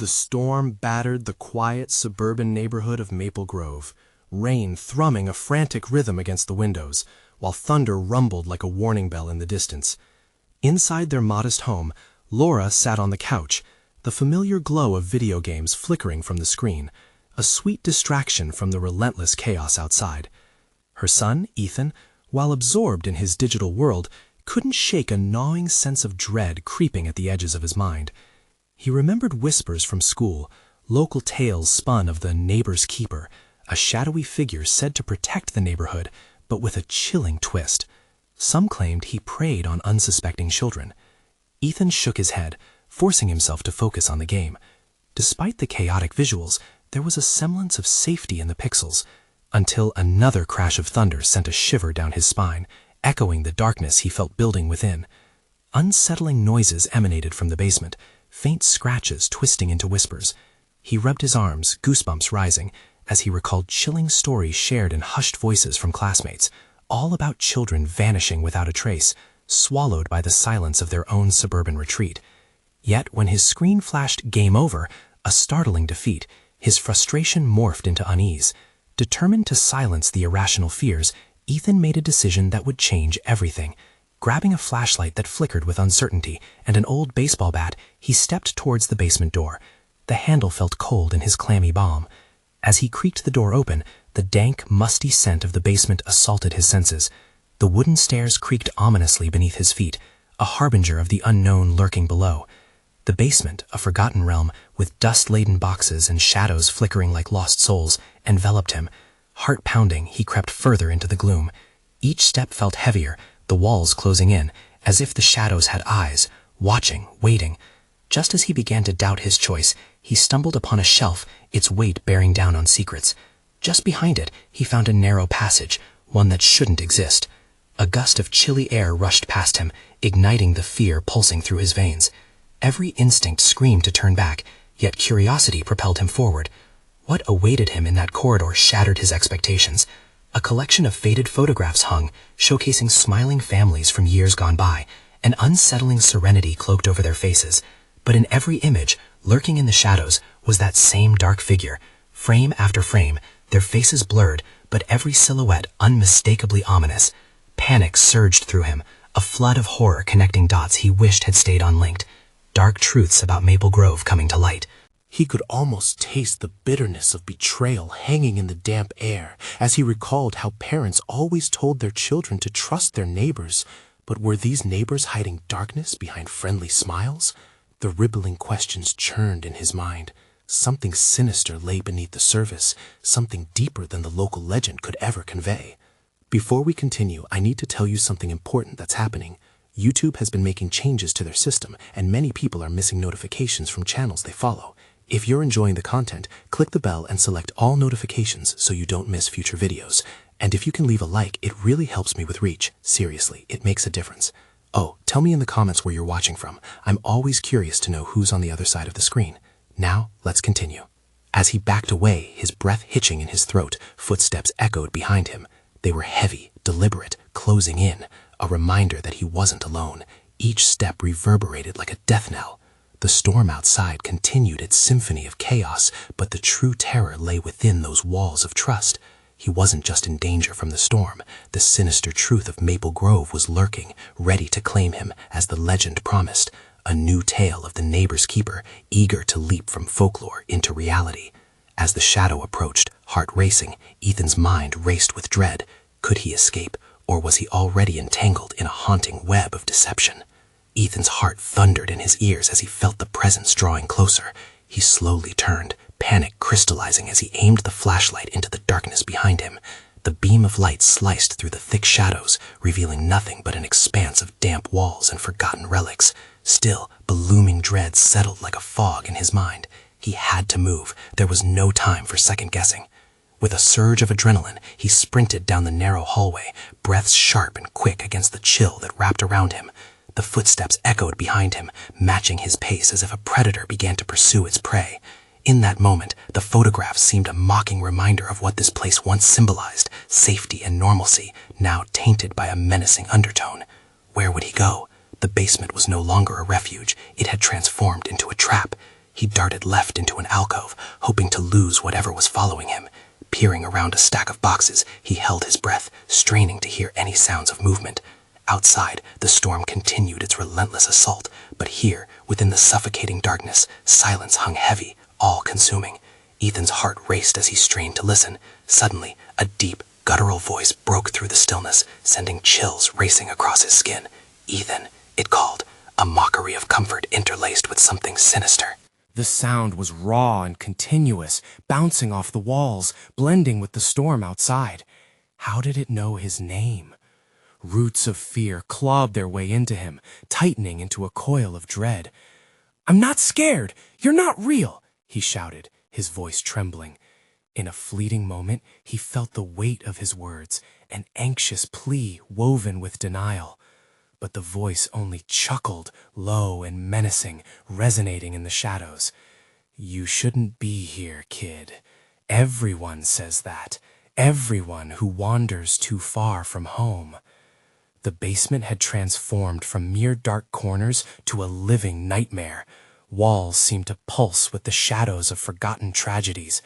The storm battered the quiet suburban neighborhood of Maple Grove, rain thrumming a frantic rhythm against the windows, while thunder rumbled like a warning bell in the distance. Inside their modest home, Laura sat on the couch, the familiar glow of video games flickering from the screen, a sweet distraction from the relentless chaos outside. Her son, Ethan, while absorbed in his digital world, couldn't shake a gnawing sense of dread creeping at the edges of his mind. He remembered whispers from school, local tales spun of the neighbor's keeper, a shadowy figure said to protect the neighborhood, but with a chilling twist. Some claimed he preyed on unsuspecting children. Ethan shook his head, forcing himself to focus on the game. Despite the chaotic visuals, there was a semblance of safety in the pixels, until another crash of thunder sent a shiver down his spine, echoing the darkness he felt building within. Unsettling noises emanated from the basement, faint scratches twisting into whispers. He rubbed his arms, goosebumps rising, as he recalled chilling stories shared in hushed voices from classmates, all about children vanishing without a trace, swallowed by the silence of their own suburban retreat. Yet when his screen flashed "Game Over," a startling defeat, his frustration morphed into unease. Determined to silence the irrational fears, Ethan made a decision that would change everything. Grabbing a flashlight that flickered with uncertainty and an old baseball bat, he stepped towards the basement door. The handle felt cold in his clammy palm. As he creaked the door open, the dank, musty scent of the basement assaulted his senses. The wooden stairs creaked ominously beneath his feet, a harbinger of the unknown lurking below. The basement, a forgotten realm, with dust-laden boxes and shadows flickering like lost souls, enveloped him. Heart pounding, he crept further into the gloom. Each step felt heavier, the walls closing in, as if the shadows had eyes, watching, waiting. Just as he began to doubt his choice, he stumbled upon a shelf, its weight bearing down on secrets. Just behind it, he found a narrow passage, one that shouldn't exist. A gust of chilly air rushed past him, igniting the fear pulsing through his veins. Every instinct screamed to turn back, yet curiosity propelled him forward. What awaited him in that corridor shattered his expectations. A collection of faded photographs hung, showcasing smiling families from years gone by, an unsettling serenity cloaked over their faces. But in every image, lurking in the shadows, was that same dark figure. Frame after frame, their faces blurred, but every silhouette unmistakably ominous. Panic surged through him, a flood of horror connecting dots he wished had stayed unlinked. Dark truths about Maple Grove coming to light. He could almost taste the bitterness of betrayal hanging in the damp air as he recalled how parents always told their children to trust their neighbors. But were these neighbors hiding darkness behind friendly smiles? The rippling questions churned in his mind. Something sinister lay beneath the surface, something deeper than the local legend could ever convey. Before we continue, I need to tell you something important that's happening. YouTube has been making changes to their system, and many people are missing notifications from channels they follow. If you're enjoying the content, click the bell and select all notifications so you don't miss future videos. And if you can leave a like, it really helps me with reach. Seriously, it makes a difference. Oh, tell me in the comments where you're watching from. I'm always curious to know who's on the other side of the screen. Now, let's continue. As he backed away, his breath hitching in his throat, footsteps echoed behind him. They were heavy, deliberate, closing in, a reminder that he wasn't alone. Each step reverberated like a death knell. The storm outside continued its symphony of chaos, but the true terror lay within those walls of trust. He wasn't just in danger from the storm. The sinister truth of Maple Grove was lurking, ready to claim him, as the legend promised. A new tale of the neighbor's keeper, eager to leap from folklore into reality. As the shadow approached, heart racing, Ethan's mind raced with dread. Could he escape, or was he already entangled in a haunting web of deception? Ethan's heart thundered in his ears as he felt the presence drawing closer. He slowly turned, panic crystallizing as he aimed the flashlight into the darkness behind him. The beam of light sliced through the thick shadows, revealing nothing but an expanse of damp walls and forgotten relics. Still, the looming dread settled like a fog in his mind. He had to move. There was no time for second-guessing. With a surge of adrenaline, he sprinted down the narrow hallway, breaths sharp and quick against the chill that wrapped around him. The footsteps echoed behind him, matching his pace as if a predator began to pursue its prey. In that moment, the photographs seemed a mocking reminder of what this place once symbolized, safety and normalcy, now tainted by a menacing undertone. Where would he go? The basement was no longer a refuge. It had transformed into a trap. He darted left into an alcove, hoping to lose whatever was following him. Peering around a stack of boxes, he held his breath, straining to hear any sounds of movement. Outside, the storm continued its relentless assault, but here, within the suffocating darkness, silence hung heavy, all-consuming. Ethan's heart raced as he strained to listen. Suddenly, a deep, guttural voice broke through the stillness, sending chills racing across his skin. "Ethan," it called, a mockery of comfort interlaced with something sinister. The sound was raw and continuous, bouncing off the walls, blending with the storm outside. How did it know his name? Roots of fear clawed their way into him, tightening into a coil of dread. "I'm not scared! You're not real!" he shouted, his voice trembling. In a fleeting moment, he felt the weight of his words, an anxious plea woven with denial. But the voice only chuckled, low and menacing, resonating in the shadows. "You shouldn't be here, kid. Everyone says that. Everyone who wanders too far from home." The basement had transformed from mere dark corners to a living nightmare. Walls seemed to pulse with the shadows of forgotten tragedies.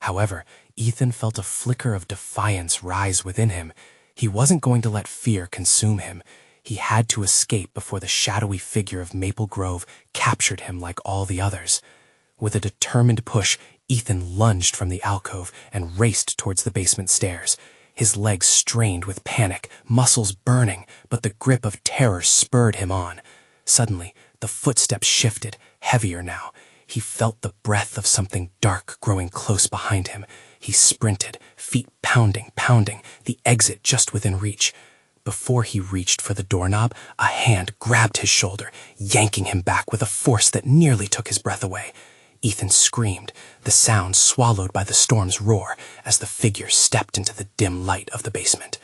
However, Ethan felt a flicker of defiance rise within him. He wasn't going to let fear consume him. He had to escape before the shadowy figure of Maple Grove captured him like all the others. With a determined push, Ethan lunged from the alcove and raced towards the basement stairs. His legs strained with panic, muscles burning, but the grip of terror spurred him on. Suddenly, the footsteps shifted, heavier now. He felt the breath of something dark growing close behind him. He sprinted, feet pounding, the exit just within reach. Before he reached for the doorknob, a hand grabbed his shoulder, yanking him back with a force that nearly took his breath away. Ethan screamed, the sound swallowed by the storm's roar as the figure stepped into the dim light of the basement.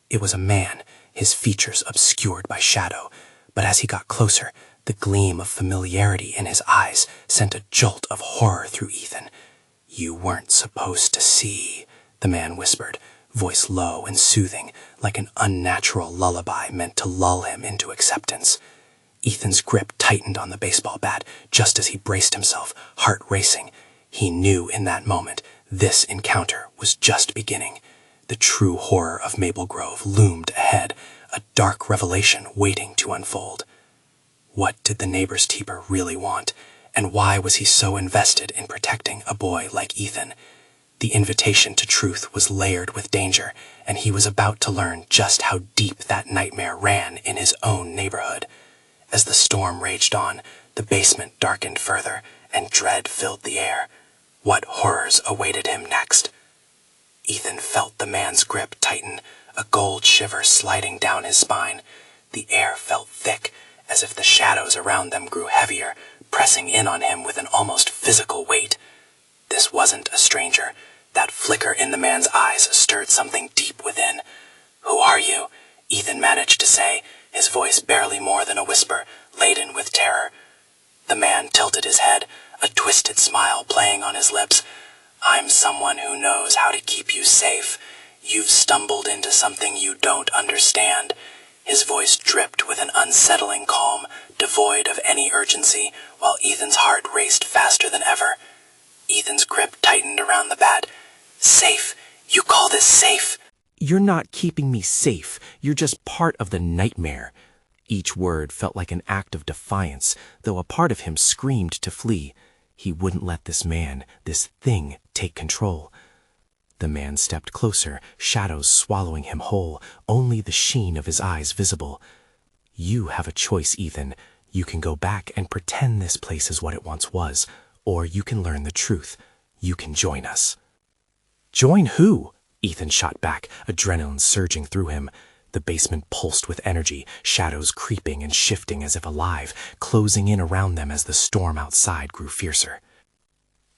It was a man, his features obscured by shadow, but as he got closer, the gleam of familiarity in his eyes sent a jolt of horror through Ethan. "You weren't supposed to see," the man whispered, voice low and soothing, like an unnatural lullaby meant to lull him into acceptance. Ethan's grip tightened on the baseball bat just as he braced himself, heart racing. He knew in that moment this encounter was just beginning. The true horror of Maple Grove loomed ahead, a dark revelation waiting to unfold. What did the neighbor's keeper really want, and why was he so invested in protecting a boy like Ethan? The invitation to truth was layered with danger, and he was about to learn just how deep that nightmare ran in his own neighborhood. As the storm raged on, the basement darkened further, and dread filled the air. What horrors awaited him next? Ethan felt the man's grip tighten, a cold shiver sliding down his spine. The air felt thick, as if the shadows around them grew heavier, pressing in on him with an almost physical weight. This wasn't a stranger. That flicker in the man's eyes stirred something deep within. "Who are you?" Ethan managed to say, his voice barely more than a whisper, laden with terror. The man tilted his head, a twisted smile playing on his lips. "I'm someone who knows how to keep you safe. You've stumbled into something you don't understand." His voice dripped with an unsettling calm, devoid of any urgency, while Ethan's heart raced faster than ever. Ethan's grip tightened around the bat. "Safe? You call this safe?" "You're not keeping me safe. You're just part of the nightmare." Each word felt like an act of defiance, though a part of him screamed to flee. He wouldn't let this man, this thing, take control. The man stepped closer, shadows swallowing him whole, only the sheen of his eyes visible. "You have a choice, Ethan. You can go back and pretend this place is what it once was, or you can learn the truth. You can join us." "Join who?" Ethan shot back, adrenaline surging through him. The basement pulsed with energy, shadows creeping and shifting as if alive, closing in around them as the storm outside grew fiercer.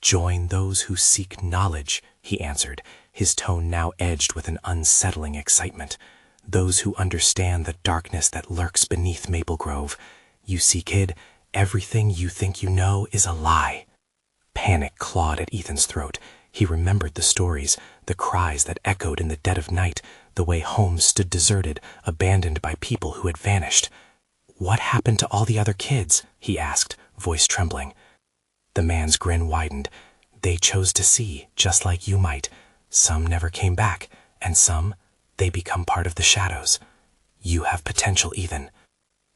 "Join those who seek knowledge," he answered, his tone now edged with an unsettling excitement. "Those who understand the darkness that lurks beneath Maple Grove. You see, kid, everything you think you know is a lie." Panic clawed at Ethan's throat. He remembered the stories, the cries that echoed in the dead of night, the way homes stood deserted, abandoned by people who had vanished. "What happened to all the other kids?" he asked, voice trembling. The man's grin widened. They chose to see, just like you might. Some never came back, and some, they become part of the shadows. You have potential, Ethan.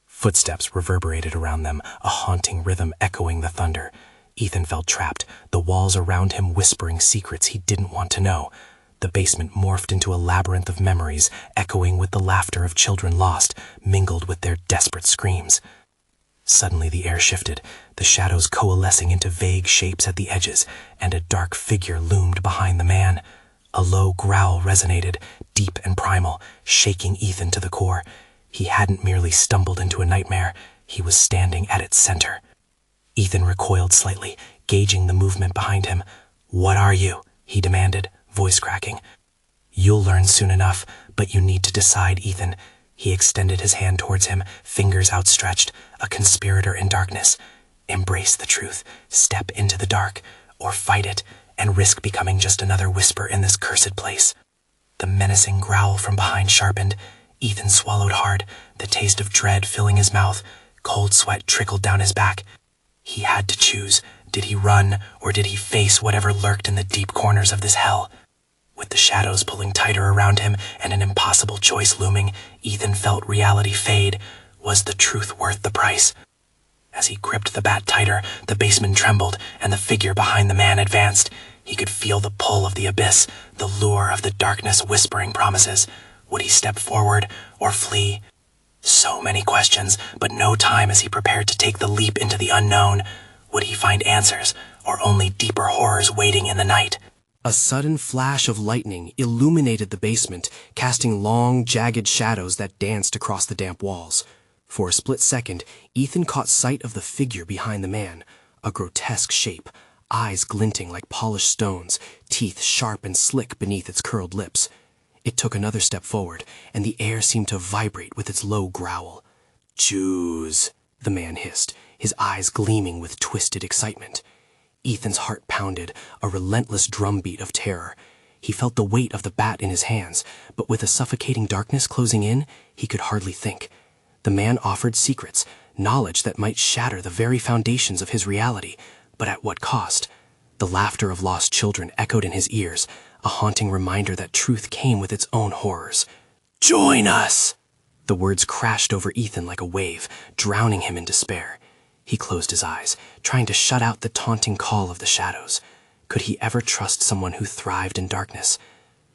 Footsteps reverberated around them, a haunting rhythm echoing the thunder. Ethan felt trapped, the walls around him whispering secrets he didn't want to know. The basement morphed into a labyrinth of memories, echoing with the laughter of children lost, mingled with their desperate screams. Suddenly the air shifted, the shadows coalescing into vague shapes at the edges, and a dark figure loomed behind the man. A low growl resonated, deep and primal, shaking Ethan to the core. He hadn't merely stumbled into a nightmare, he was standing at its center. Ethan recoiled slightly, gauging the movement behind him. "What are you?" he demanded, voice cracking. "You'll learn soon enough, but you need to decide, Ethan." He extended his hand towards him, fingers outstretched, a conspirator in darkness. Embrace the truth, step into the dark, or fight it, and risk becoming just another whisper in this cursed place. The menacing growl from behind sharpened. Ethan swallowed hard, the taste of dread filling his mouth. Cold sweat trickled down his back. He had to choose. Did he run, or did he face whatever lurked in the deep corners of this hell? With the shadows pulling tighter around him and an impossible choice looming, Ethan felt reality fade. Was the truth worth the price? As he gripped the bat tighter, the basement trembled, and the figure behind the man advanced. He could feel the pull of the abyss, the lure of the darkness whispering promises. Would he step forward, or flee? So many questions, but no time as he prepared to take the leap into the unknown. Would he find answers, or only deeper horrors waiting in the night? A sudden flash of lightning illuminated the basement, casting long, jagged shadows that danced across the damp walls. For a split second, Ethan caught sight of the figure behind the man, a grotesque shape, eyes glinting like polished stones, teeth sharp and slick beneath its curled lips. It took another step forward, and the air seemed to vibrate with its low growl. "Choose," the man hissed, his eyes gleaming with twisted excitement. Ethan's heart pounded, a relentless drumbeat of terror. He felt the weight of the bat in his hands, but with the suffocating darkness closing in, he could hardly think. The man offered secrets, knowledge that might shatter the very foundations of his reality, but at what cost? The laughter of lost children echoed in his ears, a haunting reminder that truth came with its own horrors. "Join us!" The words crashed over Ethan like a wave, drowning him in despair. He closed his eyes, trying to shut out the taunting call of the shadows. Could he ever trust someone who thrived in darkness?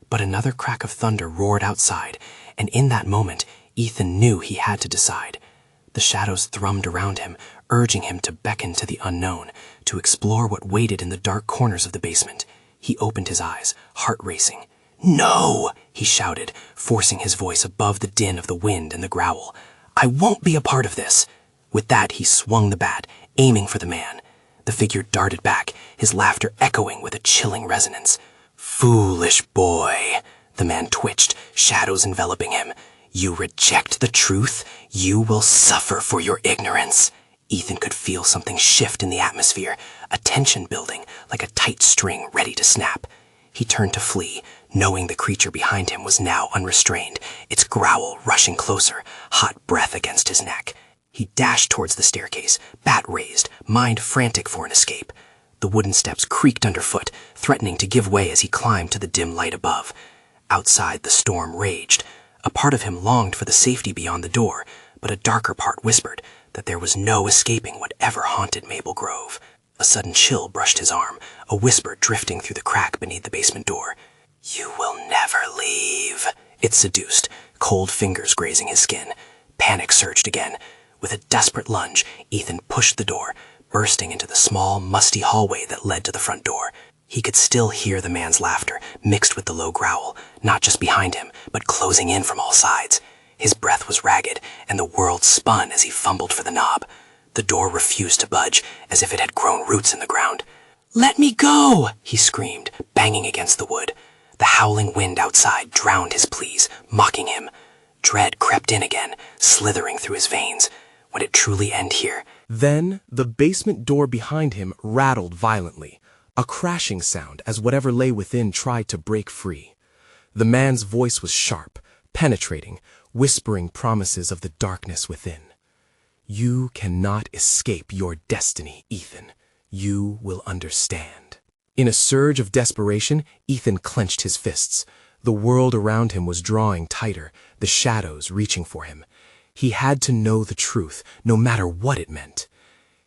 But another crack of thunder roared outside, and in that moment, Ethan knew he had to decide. The shadows thrummed around him, urging him to beckon to the unknown, to explore what waited in the dark corners of the basement. He opened his eyes, heart racing. "No!" he shouted, forcing his voice above the din of the wind and the growl. "I won't be a part of this!" With that, he swung the bat, aiming for the man. The figure darted back, his laughter echoing with a chilling resonance. "Foolish boy!" The man twitched, shadows enveloping him. "You reject the truth? You will suffer for your ignorance." Ethan could feel something shift in the atmosphere, a tension building, like a tight string ready to snap. He turned to flee, knowing the creature behind him was now unrestrained, its growl rushing closer, hot breath against his neck. He dashed towards the staircase, bat raised, mind frantic for an escape. The wooden steps creaked underfoot, threatening to give way as he climbed to the dim light above. Outside, the storm raged. A part of him longed for the safety beyond the door, but a darker part whispered that there was no escaping whatever haunted Maple Grove. A sudden chill brushed his arm, a whisper drifting through the crack beneath the basement door. "You will never leave," it seduced, cold fingers grazing his skin. Panic surged again. With a desperate lunge, Ethan pushed the door, bursting into the small, musty hallway that led to the front door. He could still hear the man's laughter, mixed with the low growl, not just behind him, but closing in from all sides. His breath was ragged, and the world spun as he fumbled for the knob. The door refused to budge, as if it had grown roots in the ground. "Let me go!" he screamed, banging against the wood. The howling wind outside drowned his pleas, mocking him. Dread crept in again, slithering through his veins. Would it truly end here? Then the basement door behind him rattled violently, a crashing sound as whatever lay within tried to break free. The man's voice was sharp, penetrating, whispering promises of the darkness within. "You cannot escape your destiny, Ethan. You will understand." In a surge of desperation, Ethan clenched his fists. The world around him was drawing tighter, the shadows reaching for him. He had to know the truth, no matter what it meant.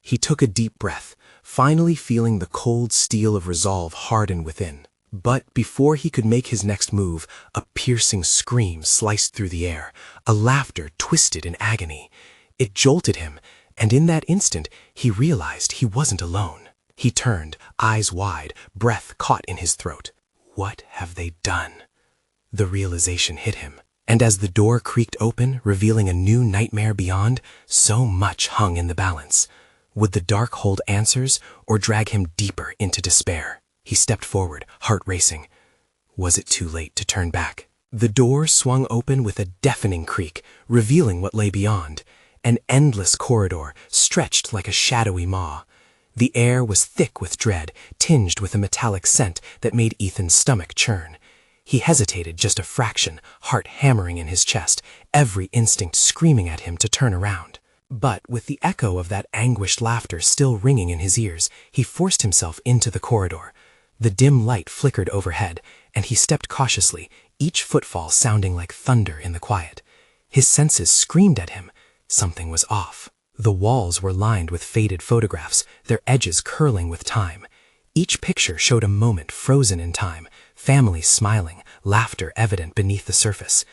He took a deep breath, finally feeling the cold steel of resolve harden within. But before he could make his next move, a piercing scream sliced through the air, a laughter twisted in agony. It jolted him, and in that instant, he realized he wasn't alone. He turned, eyes wide, breath caught in his throat. What have they done? The realization hit him, and as the door creaked open, revealing a new nightmare beyond, so much hung in the balance. Would the dark hold answers, or drag him deeper into despair? He stepped forward, heart racing. Was it too late to turn back? The door swung open with a deafening creak, revealing what lay beyond. An endless corridor, stretched like a shadowy maw. The air was thick with dread, tinged with a metallic scent that made Ethan's stomach churn. He hesitated just a fraction, heart hammering in his chest, every instinct screaming at him to turn around. But with the echo of that anguished laughter still ringing in his ears, he forced himself into the corridor. The dim light flickered overhead, and he stepped cautiously, each footfall sounding like thunder in the quiet. His senses screamed at him. Something was off. The walls were lined with faded photographs, their edges curling with time. Each picture showed a moment frozen in time, families smiling, laughter evident beneath the surface.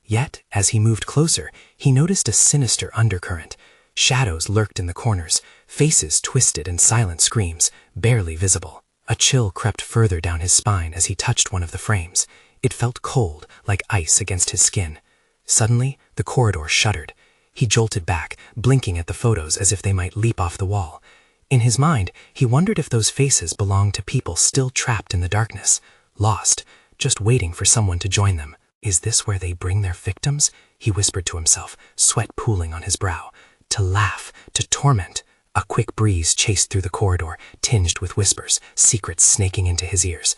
Yet, as he moved closer, he noticed a sinister undercurrent. Shadows lurked in the corners, faces twisted and silent screams, barely visible. A chill crept further down his spine as he touched one of the frames. It felt cold, like ice against his skin. Suddenly, the corridor shuddered. He jolted back, blinking at the photos as if they might leap off the wall. In his mind, he wondered if those faces belonged to people still trapped in the darkness, lost, just waiting for someone to join them. Is this where they bring their victims? He whispered to himself, sweat pooling on his brow. To laugh, to torment. A quick breeze chased through the corridor, tinged with whispers, secrets snaking into his ears.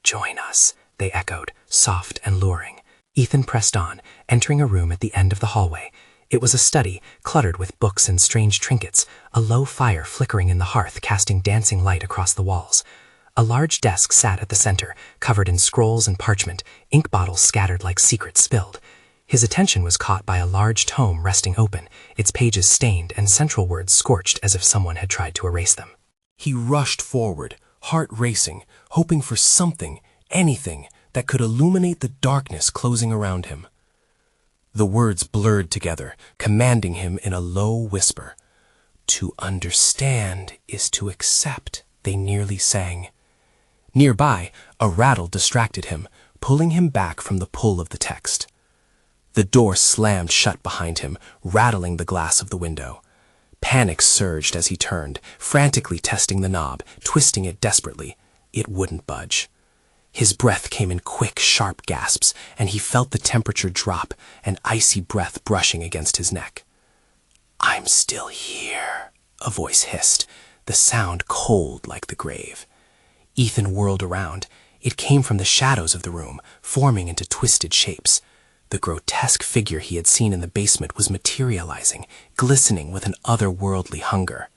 "Join us," they echoed, soft and luring. Ethan pressed on, entering a room at the end of the hallway. It was a study, cluttered with books and strange trinkets, a low fire flickering in the hearth casting dancing light across the walls. A large desk sat at the center, covered in scrolls and parchment, ink bottles scattered like secrets spilled. His attention was caught by a large tome resting open, its pages stained and central words scorched as if someone had tried to erase them. He rushed forward, heart racing, hoping for something, anything, that could illuminate the darkness closing around him. The words blurred together, commanding him in a low whisper. "To understand is to accept," they nearly sang. Nearby, a rattle distracted him, pulling him back from the pull of the text. The door slammed shut behind him, rattling the glass of the window. Panic surged as he turned, frantically testing the knob, twisting it desperately. It wouldn't budge. His breath came in quick, sharp gasps, and he felt the temperature drop, an icy breath brushing against his neck. "I'm still here," a voice hissed, the sound cold like the grave. Ethan whirled around. It came from the shadows of the room, forming into twisted shapes. The grotesque figure he had seen in the basement was materializing, glistening with an otherworldly hunger.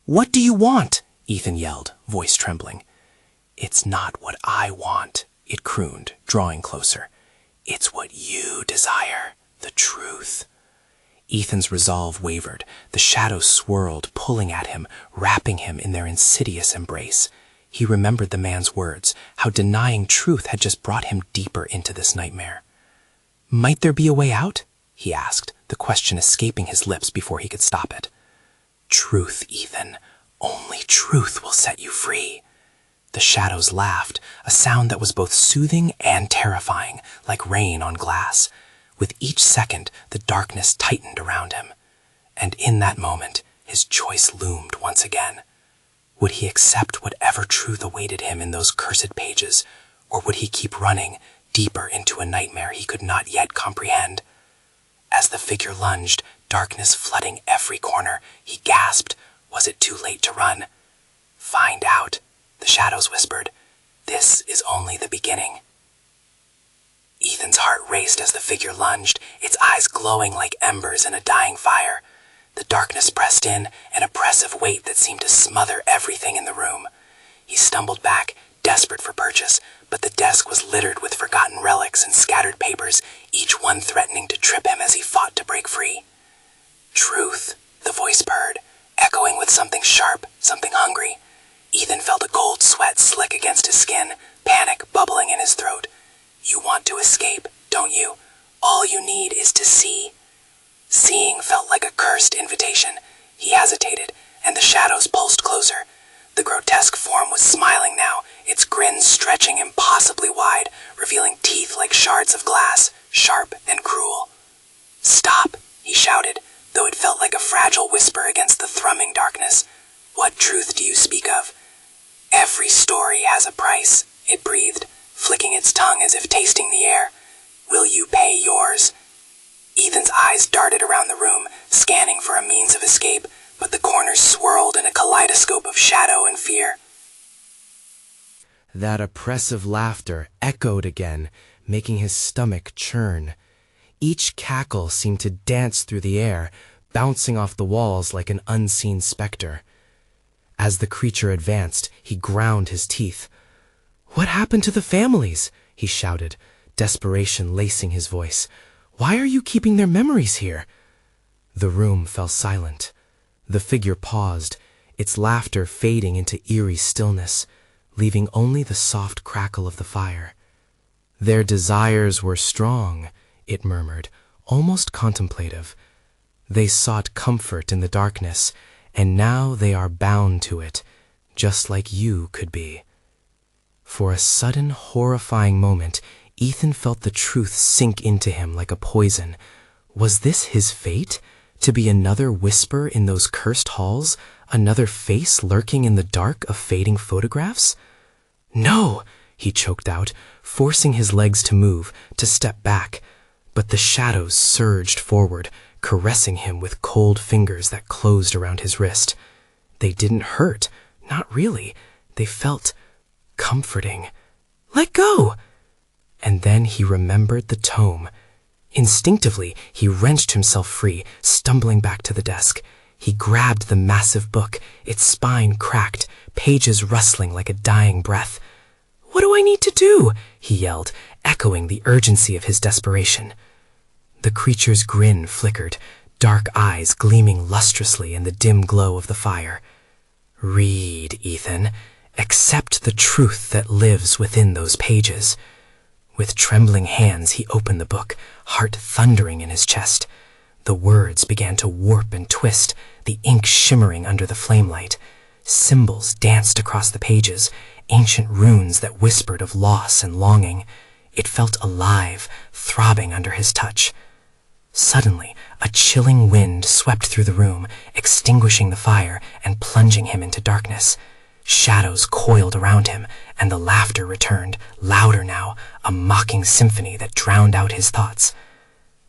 "What do you want?" Ethan yelled, voice trembling. "It's not what I want," it crooned, drawing closer. "It's what you desire, the truth." Ethan's resolve wavered. The shadows swirled, pulling at him, wrapping him in their insidious embrace. He remembered the man's words, how denying truth had just brought him deeper into this nightmare. "Might there be a way out?" he asked, the question escaping his lips before he could stop it. "Truth, Ethan. Only truth will set you free." The shadows laughed, a sound that was both soothing and terrifying, like rain on glass. With each second, the darkness tightened around him. And in that moment, his choice loomed once again. Would he accept whatever truth awaited him in those cursed pages, or would he keep running, deeper into a nightmare he could not yet comprehend? As the figure lunged, darkness flooding every corner, he gasped. Was it too late to run? "Find out," the shadows whispered. "This is only the beginning." Ethan's heart raced as the figure lunged, its eyes glowing like embers in a dying fire. The darkness pressed in, an oppressive weight that seemed to smother everything in the room. He stumbled back, desperate for purchase, but the desk was littered with forgotten relics and scattered papers, each one threatening to trip him as he fought to break free. Truth, the voice purred, echoing with something sharp, something hungry. Ethan felt a cold sweat slick against his skin, panic bubbling in his throat. You want to escape, don't you? All you need is to see. Seeing felt like a cursed invitation. He hesitated, and the shadows pulsed closer. The grotesque form was smiling now, its grin stretching impossibly wide, revealing teeth like shards of glass, sharp and cruel. "Stop," he shouted, though it felt like a fragile whisper against the thrumming darkness. "What truth do you speak of?" "Every story has a price," it breathed, flicking its tongue as if tasting the air. "Will you pay yours?" Ethan's eyes darted around the room, scanning for a means of escape, but the corners swirled in a kaleidoscope of shadow and fear. That oppressive laughter echoed again, making his stomach churn. Each cackle seemed to dance through the air, bouncing off the walls like an unseen specter. As the creature advanced, he ground his teeth. "What happened to the families?" he shouted, desperation lacing his voice. "Why are you keeping their memories here?" The room fell silent. The figure paused, its laughter fading into eerie stillness, leaving only the soft crackle of the fire. "Their desires were strong," it murmured, almost contemplative. "They sought comfort in the darkness, and now they are bound to it, just like you could be." For a sudden, horrifying moment, Ethan felt the truth sink into him like a poison. Was this his fate? To be another whisper in those cursed halls? Another face lurking in the dark of fading photographs? "No!" he choked out, forcing his legs to move, to step back. But the shadows surged forward, caressing him with cold fingers that closed around his wrist. They didn't hurt, not really. They felt comforting. "Let go!" And then he remembered the tome. Instinctively, he wrenched himself free, stumbling back to the desk. He grabbed the massive book, its spine cracked, pages rustling like a dying breath. "What do I need to do?" he yelled, echoing the urgency of his desperation. The creature's grin flickered, dark eyes gleaming lustrously in the dim glow of the fire. "Read, Ethan. Accept the truth that lives within those pages." With trembling hands, he opened the book, heart thundering in his chest. The words began to warp and twist, the ink shimmering under the flamelight. Symbols danced across the pages, ancient runes that whispered of loss and longing. It felt alive, throbbing under his touch. Suddenly, a chilling wind swept through the room, extinguishing the fire and plunging him into darkness. Shadows coiled around him, and the laughter returned, louder now, a mocking symphony that drowned out his thoughts.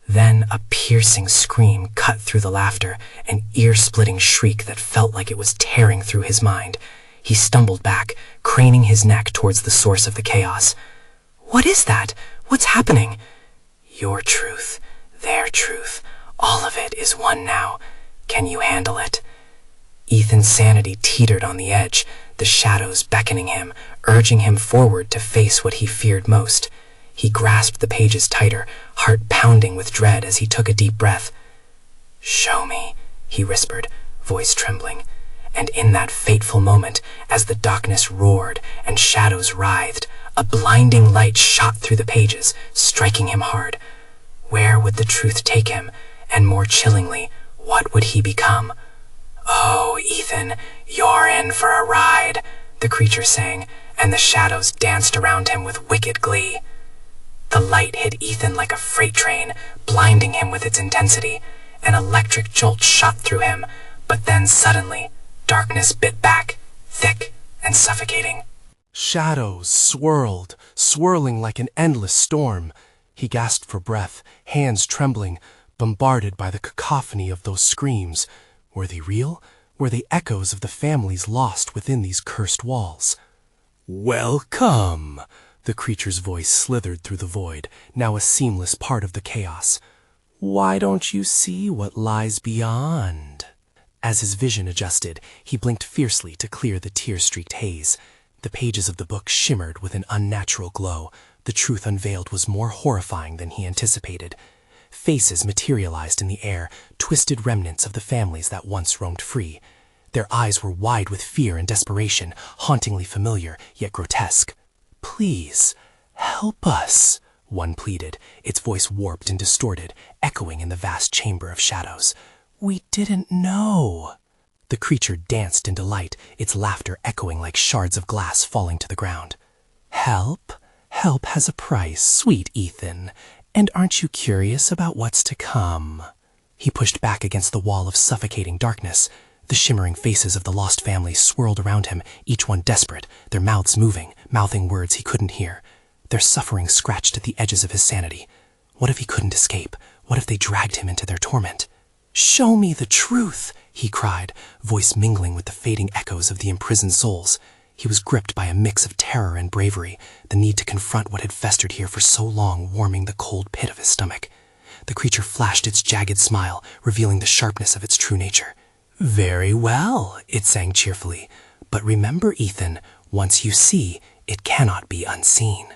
Then a piercing scream cut through the laughter, an ear-splitting shriek that felt like it was tearing through his mind. He stumbled back, craning his neck towards the source of the chaos. "What is that? What's happening?" "Your truth, their truth, all of it is one now. Can you handle it?" Ethan's sanity teetered on the edge, the shadows beckoning him, urging him forward to face what he feared most. He grasped the pages tighter, heart pounding with dread as he took a deep breath. "Show me," he whispered, voice trembling. And in that fateful moment, as the darkness roared and shadows writhed, a blinding light shot through the pages, striking him hard. Where would the truth take him? And more chillingly, what would he become? "Oh, Ethan, you're in for a ride," the creature sang, and the shadows danced around him with wicked glee. The light hit Ethan like a freight train, blinding him with its intensity. An electric jolt shot through him, but then suddenly, darkness bit back, thick and suffocating. Shadows swirled, swirling like an endless storm. He gasped for breath, hands trembling, bombarded by the cacophony of those screams. Were they real? Were they echoes of the families lost within these cursed walls? "Welcome!" The creature's voice slithered through the void, now a seamless part of the chaos. Why don't you see what lies beyond? As his vision adjusted, he blinked fiercely to clear the tear-streaked haze. The pages of the book shimmered with an unnatural glow. The truth unveiled was more horrifying than he anticipated. Faces materialized in the air, twisted remnants of the families that once roamed free. Their eyes were wide with fear and desperation, hauntingly familiar, yet grotesque. "Please, help us," one pleaded, its voice warped and distorted, echoing in the vast chamber of shadows. "We didn't know." The creature danced in delight, its laughter echoing like shards of glass falling to the ground. "Help? Help has a price, sweet Ethan. And aren't you curious about what's to come?" He pushed back against the wall of suffocating darkness. The shimmering faces of the lost families swirled around him, each one desperate, their mouths moving, mouthing words he couldn't hear. Their suffering scratched at the edges of his sanity. What if he couldn't escape? What if they dragged him into their torment? "Show me the truth," he cried, voice mingling with the fading echoes of the imprisoned souls. He was gripped by a mix of terror and bravery, the need to confront what had festered here for so long, warming the cold pit of his stomach. The creature flashed its jagged smile, revealing the sharpness of its true nature. "Very well," it sang cheerfully. "But remember, Ethan, once you see, it cannot be unseen."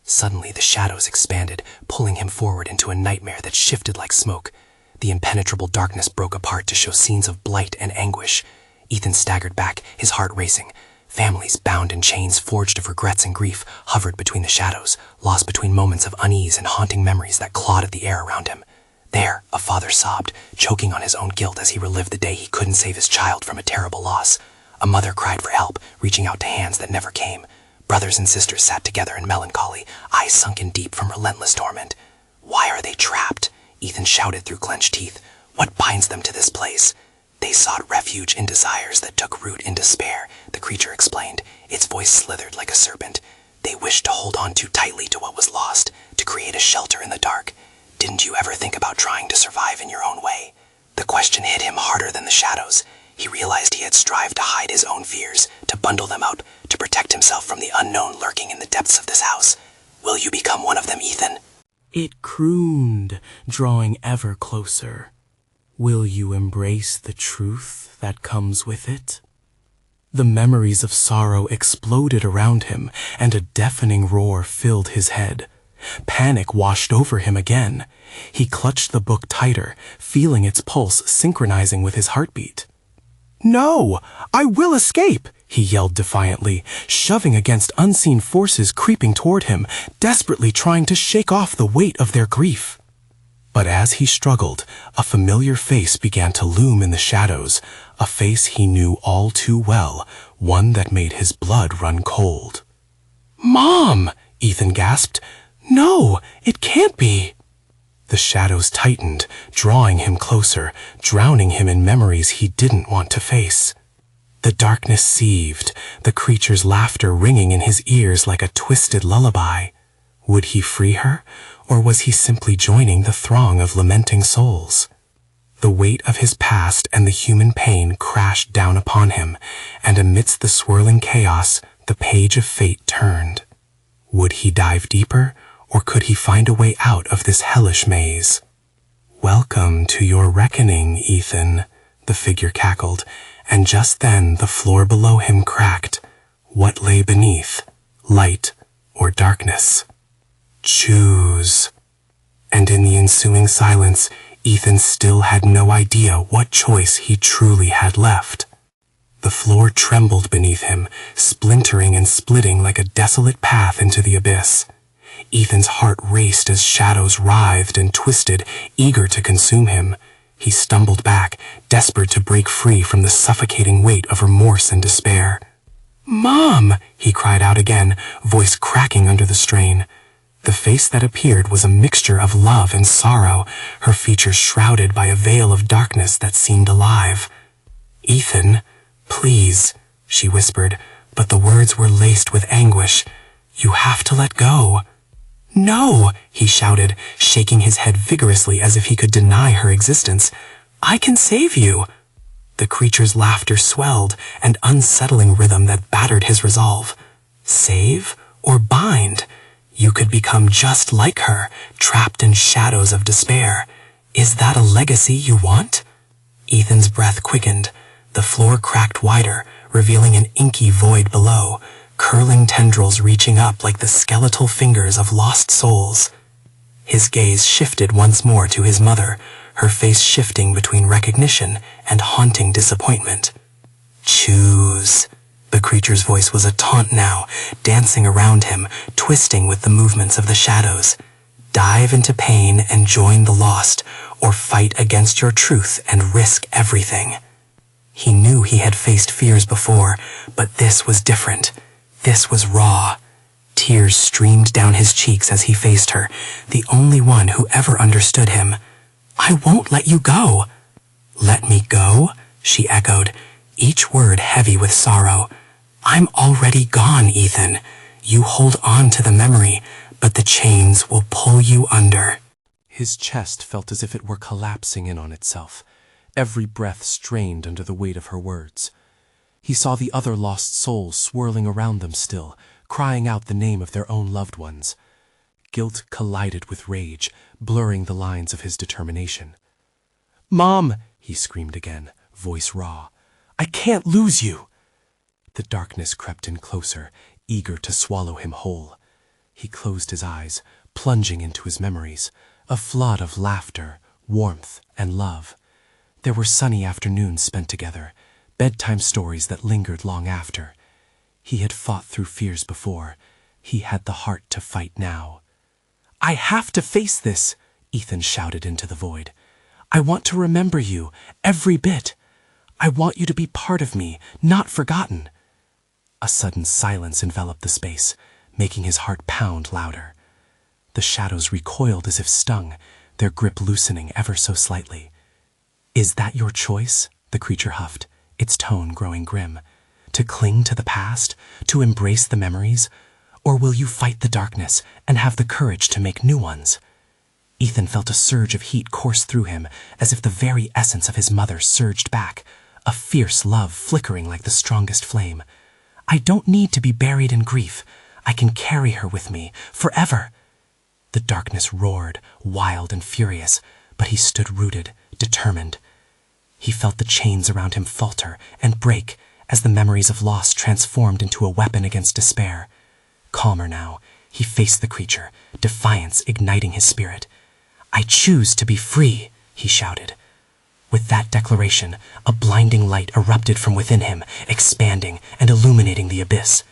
Suddenly the shadows expanded, pulling him forward into a nightmare that shifted like smoke. The impenetrable darkness broke apart to show scenes of blight and anguish. Ethan staggered back, his heart racing. Families bound in chains forged of regrets and grief hovered between the shadows, lost between moments of unease and haunting memories that clawed at the air around him. There, a father sobbed, choking on his own guilt as he relived the day he couldn't save his child from a terrible loss. A mother cried for help, reaching out to hands that never came. Brothers and sisters sat together in melancholy, eyes sunken deep from relentless torment. "Why are they trapped?" Ethan shouted through clenched teeth. "What binds them to this place?" "They sought refuge in desires that took root in despair," the creature explained, its voice slithered like a serpent. "They wished to hold on too tightly to what was lost, to create a shelter in the dark. Didn't you ever think about trying to survive in your own way?" The question hit him harder than the shadows. He realized he had strived to hide his own fears, to bundle them up, to protect himself from the unknown lurking in the depths of this house. "Will you become one of them, Ethan?" It crooned, drawing ever closer. "Will you embrace the truth that comes with it?" The memories of sorrow exploded around him, and a deafening roar filled his head. Panic washed over him again. He clutched the book tighter, feeling its pulse synchronizing with his heartbeat. "No! I will escape!" he yelled defiantly, shoving against unseen forces creeping toward him, desperately trying to shake off the weight of their grief. But as he struggled, a familiar face began to loom in the shadows, a face he knew all too well, one that made his blood run cold. "Mom!" Ethan gasped. "No, it can't be!" The shadows tightened, drawing him closer, drowning him in memories he didn't want to face. The darkness seethed, the creature's laughter ringing in his ears like a twisted lullaby. Would he free her, or was he simply joining the throng of lamenting souls? The weight of his past and the human pain crashed down upon him, and amidst the swirling chaos, the page of fate turned. Would he dive deeper, or could he find a way out of this hellish maze? "Welcome to your reckoning, Ethan," the figure cackled, and just then the floor below him cracked. What lay beneath? Light or darkness? Choose. And in the ensuing silence, Ethan still had no idea what choice he truly had left. The floor trembled beneath him, splintering and splitting like a desolate path into the abyss. Ethan's heart raced as shadows writhed and twisted, eager to consume him. He stumbled back, desperate to break free from the suffocating weight of remorse and despair. "Mom!" he cried out again, voice cracking under the strain. The face that appeared was a mixture of love and sorrow, her features shrouded by a veil of darkness that seemed alive. "Ethan, please," she whispered, but the words were laced with anguish. "You have to let go." "No," he shouted, shaking his head vigorously as if he could deny her existence. "I can save you." The creature's laughter swelled, an unsettling rhythm that battered his resolve. Save or bind? You could become just like her, trapped in shadows of despair. Is that a legacy you want? Ethan's breath quickened. The floor cracked wider, revealing an inky void below, curling tendrils reaching up like the skeletal fingers of lost souls. His gaze shifted once more to his mother, her face shifting between recognition and haunting disappointment. Choose. The creature's voice was a taunt now, dancing around him, twisting with the movements of the shadows. Dive into pain and join the lost, or fight against your truth and risk everything. He knew he had faced fears before, but this was different. This was raw. Tears streamed down his cheeks as he faced her, the only one who ever understood him. I won't let you go. Let me go? She echoed, each word heavy with sorrow. I'm already gone, Ethan. You hold on to the memory, but the chains will pull you under. His chest felt as if it were collapsing in on itself, every breath strained under the weight of her words. He saw the other lost souls swirling around them still, crying out the name of their own loved ones. Guilt collided with rage, blurring the lines of his determination. "Mom!" he screamed again, voice raw. "I can't lose you!" The darkness crept in closer, eager to swallow him whole. He closed his eyes, plunging into his memories, a flood of laughter, warmth, and love. There were sunny afternoons spent together, bedtime stories that lingered long after. He had fought through fears before. He had the heart to fight now. "I have to face this!" Ethan shouted into the void. "I want to remember you, every bit. I want you to be part of me, not forgotten." A sudden silence enveloped the space, making his heart pound louder. The shadows recoiled as if stung, their grip loosening ever so slightly. "Is that your choice?" the creature huffed, its tone growing grim. "To cling to the past? To embrace the memories? Or will you fight the darkness and have the courage to make new ones?" Ethan felt a surge of heat course through him, as if the very essence of his mother surged back, a fierce love flickering like the strongest flame. "I don't need to be buried in grief. I can carry her with me, forever." The darkness roared, wild and furious, but he stood rooted, determined. He felt the chains around him falter and break as the memories of loss transformed into a weapon against despair. Calmer now, he faced the creature, defiance igniting his spirit. "I choose to be free," he shouted. With that declaration, a blinding light erupted from within him, expanding and illuminating the abyss.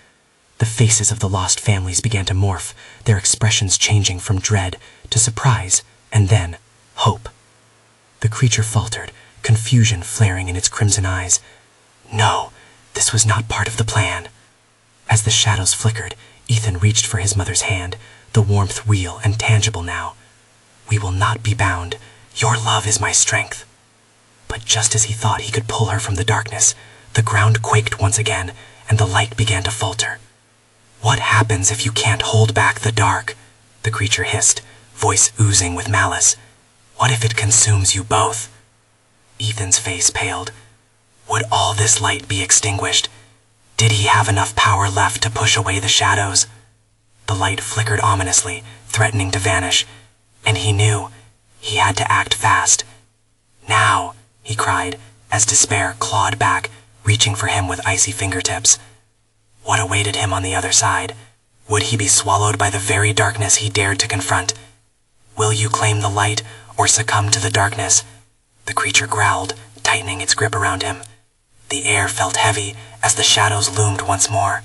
The faces of the lost families began to morph, their expressions changing from dread to surprise and then hope. The creature faltered, confusion flaring in its crimson eyes. No, this was not part of the plan. As the shadows flickered, Ethan reached for his mother's hand, the warmth real and tangible now. "We will not be bound. Your love is my strength." But just as he thought he could pull her from the darkness, the ground quaked once again, and the light began to falter. "What happens if you can't hold back the dark?" the creature hissed, voice oozing with malice. "What if it consumes you both?" Ethan's face paled. Would all this light be extinguished? Did he have enough power left to push away the shadows? The light flickered ominously, threatening to vanish, and he knew he had to act fast. "Now!" he cried, as despair clawed back, reaching for him with icy fingertips. What awaited him on the other side? Would he be swallowed by the very darkness he dared to confront? "Will you claim the light, or succumb to the darkness?" The creature growled, tightening its grip around him. The air felt heavy as the shadows loomed once more.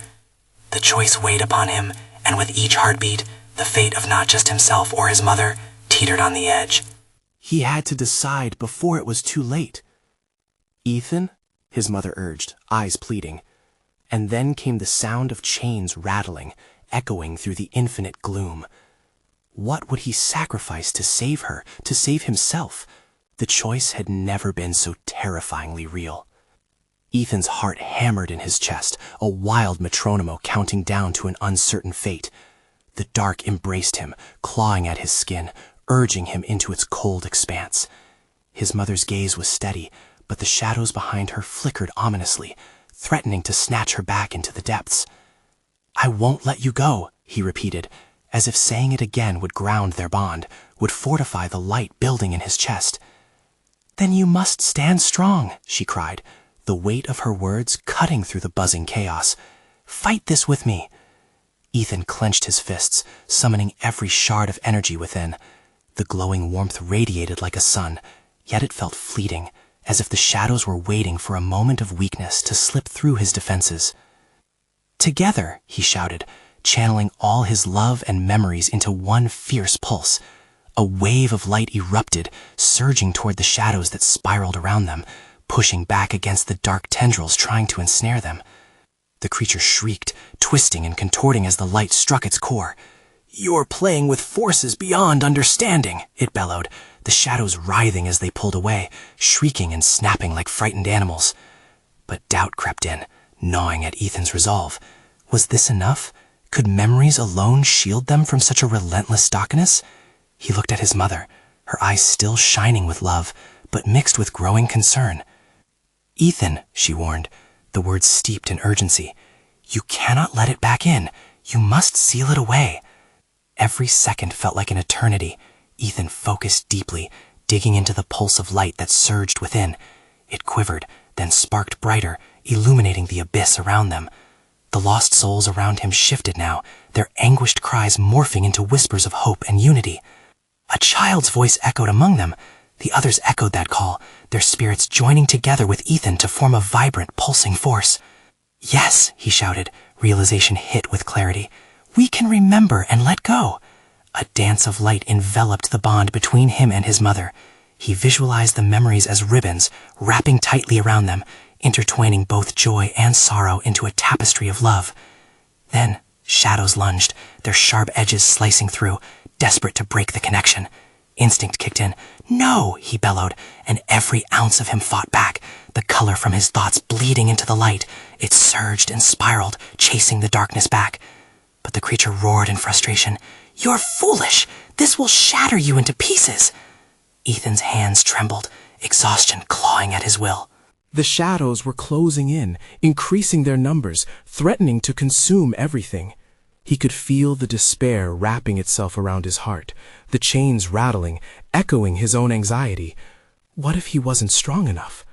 The choice weighed upon him, and with each heartbeat, the fate of not just himself or his mother teetered on the edge. He had to decide before it was too late. "Ethan?" his mother urged, eyes pleading. And then came the sound of chains rattling, echoing through the infinite gloom. What would he sacrifice to save her, to save himself? The choice had never been so terrifyingly real. Ethan's heart hammered in his chest, a wild metronome counting down to an uncertain fate. The dark embraced him, clawing at his skin, urging him into its cold expanse. His mother's gaze was steady, but the shadows behind her flickered ominously, threatening to snatch her back into the depths. "I won't let you go," he repeated, as if saying it again would ground their bond, would fortify the light building in his chest. "Then you must stand strong," she cried, the weight of her words cutting through the buzzing chaos. "Fight this with me." Ethan clenched his fists, summoning every shard of energy within. The glowing warmth radiated like a sun, yet it felt fleeting, as if the shadows were waiting for a moment of weakness to slip through his defenses. "Together," he shouted, channeling all his love and memories into one fierce pulse. A wave of light erupted, surging toward the shadows that spiraled around them, pushing back against the dark tendrils trying to ensnare them. The creature shrieked, twisting and contorting as the light struck its core. "You're playing with forces beyond understanding," it bellowed, the shadows writhing as they pulled away, shrieking and snapping like frightened animals. But doubt crept in, gnawing at Ethan's resolve. Was this enough? Could memories alone shield them from such a relentless darkness? He looked at his mother, her eyes still shining with love, but mixed with growing concern. "Ethan," she warned, the words steeped in urgency, "you cannot let it back in. You must seal it away." Every second felt like an eternity. Ethan focused deeply, digging into the pulse of light that surged within. It quivered, then sparked brighter, illuminating the abyss around them. The lost souls around him shifted now, their anguished cries morphing into whispers of hope and unity. A child's voice echoed among them. The others echoed that call, their spirits joining together with Ethan to form a vibrant, pulsing force. "Yes," he shouted, realization hit with clarity. "We can remember and let go." A dance of light enveloped the bond between him and his mother. He visualized the memories as ribbons, wrapping tightly around them, intertwining both joy and sorrow into a tapestry of love. Then shadows lunged, their sharp edges slicing through, desperate to break the connection. Instinct kicked in. "No!" he bellowed, and every ounce of him fought back, the color from his thoughts bleeding into the light. It surged and spiraled, chasing the darkness back. But the creature roared in frustration. "You're foolish! This will shatter you into pieces!" Ethan's hands trembled, exhaustion clawing at his will. The shadows were closing in, increasing their numbers, threatening to consume everything. He could feel the despair wrapping itself around his heart, the chains rattling, echoing his own anxiety. What if he wasn't strong enough?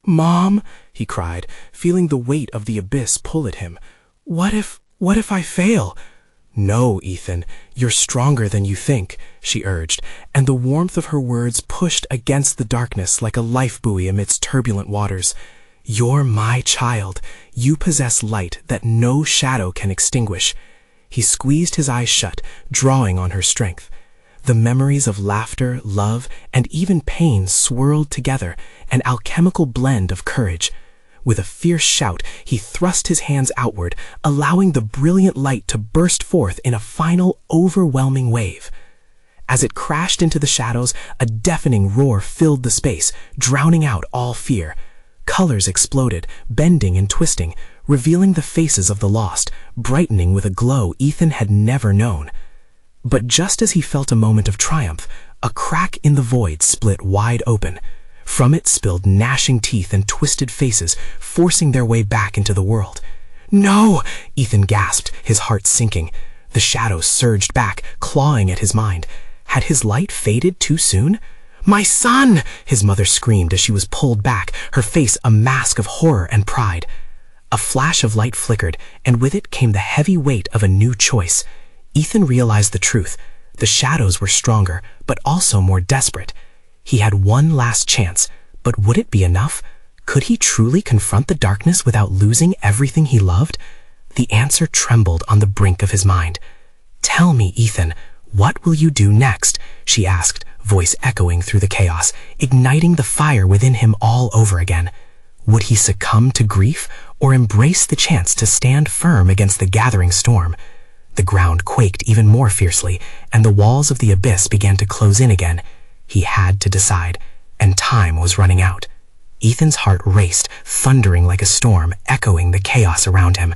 "Mom," he cried, feeling the weight of the abyss pull at him. What if I fail?" "No, Ethan, you're stronger than you think," she urged, and the warmth of her words pushed against the darkness like a life buoy amidst turbulent waters. "You're my child. You possess light that no shadow can extinguish." He squeezed his eyes shut, drawing on her strength. The memories of laughter, love, and even pain swirled together, an alchemical blend of courage. With a fierce shout, he thrust his hands outward, allowing the brilliant light to burst forth in a final, overwhelming wave. As it crashed into the shadows, a deafening roar filled the space, drowning out all fear. Colors exploded, bending and twisting, revealing the faces of the lost, brightening with a glow Ethan had never known. But just as he felt a moment of triumph, a crack in the void split wide open. From it spilled gnashing teeth and twisted faces, forcing their way back into the world. "No!" Ethan gasped, his heart sinking. The shadows surged back, clawing at his mind. Had his light faded too soon? "My son!" his mother screamed as she was pulled back, her face a mask of horror and pride. A flash of light flickered, and with it came the heavy weight of a new choice. Ethan realized the truth. The shadows were stronger, but also more desperate. He had one last chance, but would it be enough? Could he truly confront the darkness without losing everything he loved? The answer trembled on the brink of his mind. "Tell me, Ethan, what will you do next?" she asked, voice echoing through the chaos, igniting the fire within him all over again. Would he succumb to grief or embrace the chance to stand firm against the gathering storm? The ground quaked even more fiercely, and the walls of the abyss began to close in again. He had to decide, and time was running out. Ethan's heart raced, thundering like a storm, echoing the chaos around him.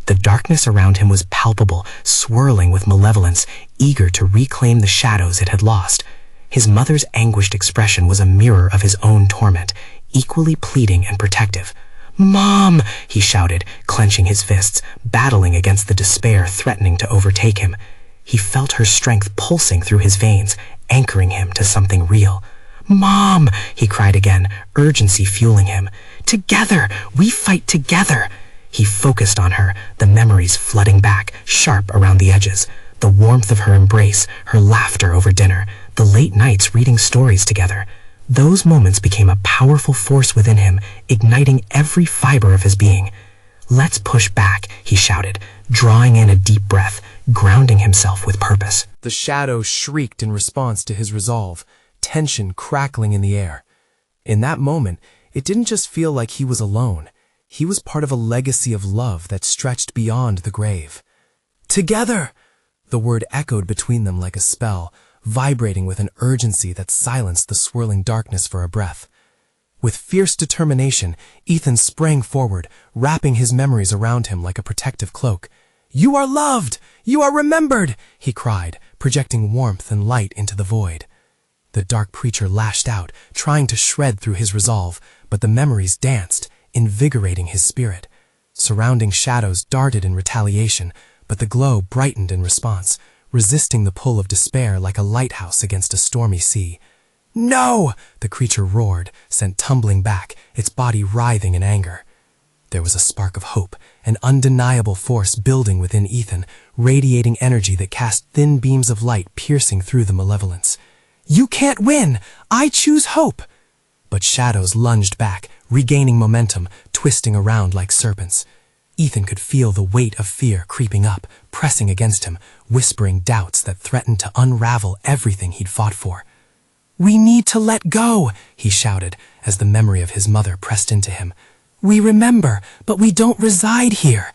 The darkness around him was palpable, swirling with malevolence, eager to reclaim the shadows it had lost. His mother's anguished expression was a mirror of his own torment, equally pleading and protective. "Mom!" he shouted, clenching his fists, battling against the despair threatening to overtake him. He felt her strength pulsing through his veins, anchoring him to something real. "Mom!" he cried again, urgency fueling him. "Together! We fight together!" He focused on her, the memories flooding back, sharp around the edges. The warmth of her embrace, her laughter over dinner, the late nights reading stories together. Those moments became a powerful force within him, igniting every fiber of his being. "Let's push back," he shouted, drawing in a deep breath, grounding himself with purpose. The shadows shrieked in response to his resolve, tension crackling in the air. In that moment, it didn't just feel like he was alone. He was part of a legacy of love that stretched beyond the grave. "Together!" The word echoed between them like a spell, vibrating with an urgency that silenced the swirling darkness for a breath. With fierce determination, Ethan sprang forward, wrapping his memories around him like a protective cloak. "You are loved! You are remembered!" he cried, projecting warmth and light into the void. The dark preacher lashed out, trying to shred through his resolve, but the memories danced, invigorating his spirit. Surrounding shadows darted in retaliation, but the glow brightened in response, resisting the pull of despair like a lighthouse against a stormy sea. "No!" the creature roared, sent tumbling back, its body writhing in anger. There was a spark of hope, an undeniable force building within Ethan, radiating energy that cast thin beams of light piercing through the malevolence. "You can't win! I choose hope!" But shadows lunged back, regaining momentum, twisting around like serpents. Ethan could feel the weight of fear creeping up, pressing against him, whispering doubts that threatened to unravel everything he'd fought for. "We need to let go," he shouted as the memory of his mother pressed into him. "We remember, but we don't reside here."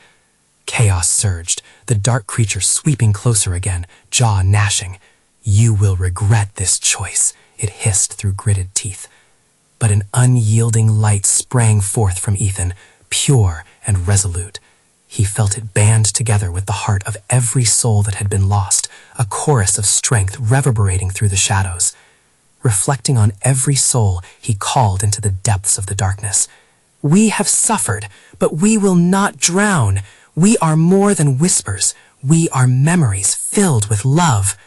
Chaos surged, the dark creature sweeping closer again, jaw gnashing. "You will regret this choice," it hissed through gritted teeth. But an unyielding light sprang forth from Ethan, pure and resolute. He felt it band together with the heart of every soul that had been lost, a chorus of strength reverberating through the shadows. Reflecting on every soul, he called into the depths of the darkness. "We have suffered, but we will not drown. We are more than whispers. We are memories filled with love."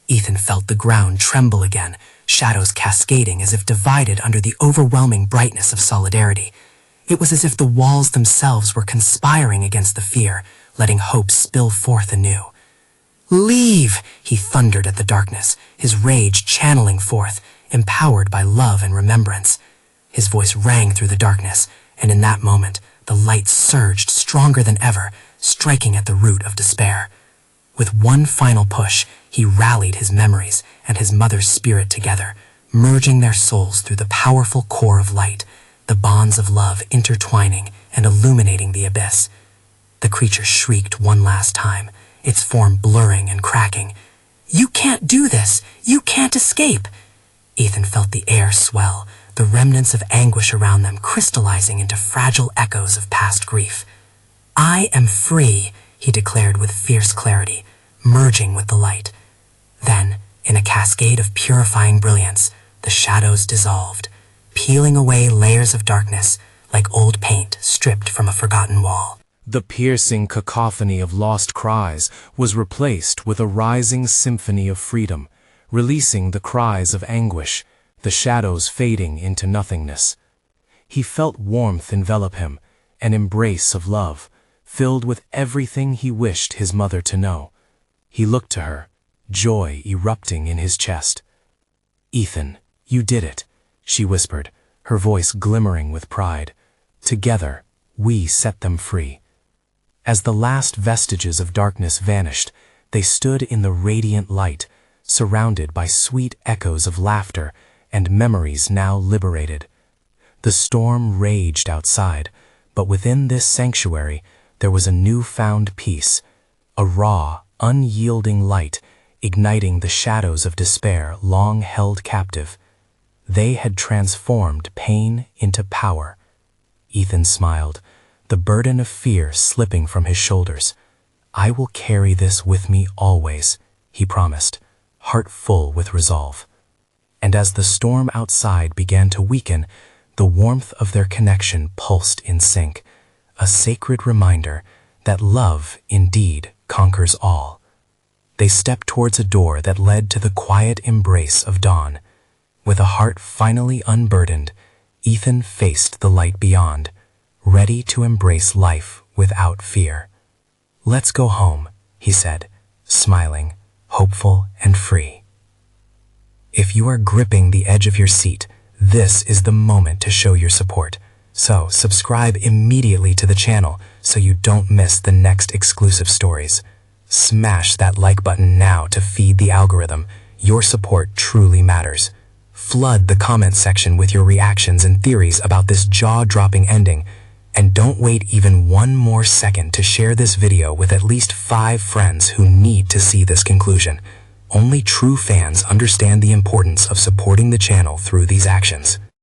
Ethan felt the ground tremble again, shadows cascading as if divided under the overwhelming brightness of solidarity. It was as if the walls themselves were conspiring against the fear, letting hope spill forth anew. "Leave!" he thundered at the darkness, his rage channeling forth, empowered by love and remembrance. His voice rang through the darkness, and in that moment, the light surged stronger than ever, striking at the root of despair. With one final push, he rallied his memories and his mother's spirit together, merging their souls through the powerful core of light, the bonds of love intertwining and illuminating the abyss. The creature shrieked one last time, its form blurring and cracking. "You can't do this! You can't escape!" Ethan felt the air swell, the remnants of anguish around them crystallizing into fragile echoes of past grief. "I am free," he declared with fierce clarity, merging with the light. Then, in a cascade of purifying brilliance, the shadows dissolved, peeling away layers of darkness like old paint stripped from a forgotten wall. The piercing cacophony of lost cries was replaced with a rising symphony of freedom, releasing the cries of anguish, the shadows fading into nothingness. He felt warmth envelop him, an embrace of love, filled with everything he wished his mother to know. He looked to her, joy erupting in his chest. "Ethan, you did it," she whispered, her voice glimmering with pride. "Together, we set them free." As the last vestiges of darkness vanished, they stood in the radiant light, surrounded by sweet echoes of laughter and memories now liberated. The storm raged outside, but within this sanctuary there was a newfound peace, a raw, unyielding light igniting the shadows of despair long held captive. They had transformed pain into power. Ethan smiled, the burden of fear slipping from his shoulders. "I will carry this with me always," he promised, heart full with resolve. And as the storm outside began to weaken, the warmth of their connection pulsed in sync, a sacred reminder that love indeed conquers all. they stepped towards a door that led to the quiet embrace of dawn. With a heart finally unburdened, Ethan faced the light beyond, ready to embrace life without fear. "Let's go home," he said, smiling, hopeful and free. If you are gripping the edge of your seat, this is the moment to show your support. So subscribe immediately to the channel so you don't miss the next exclusive stories. Smash that like button now to feed the algorithm. Your support truly matters. Flood the comment section with your reactions and theories about this jaw-dropping ending. And don't wait even one more second to share this video with at least 5 friends who need to see this conclusion. Only true fans understand the importance of supporting the channel through these actions.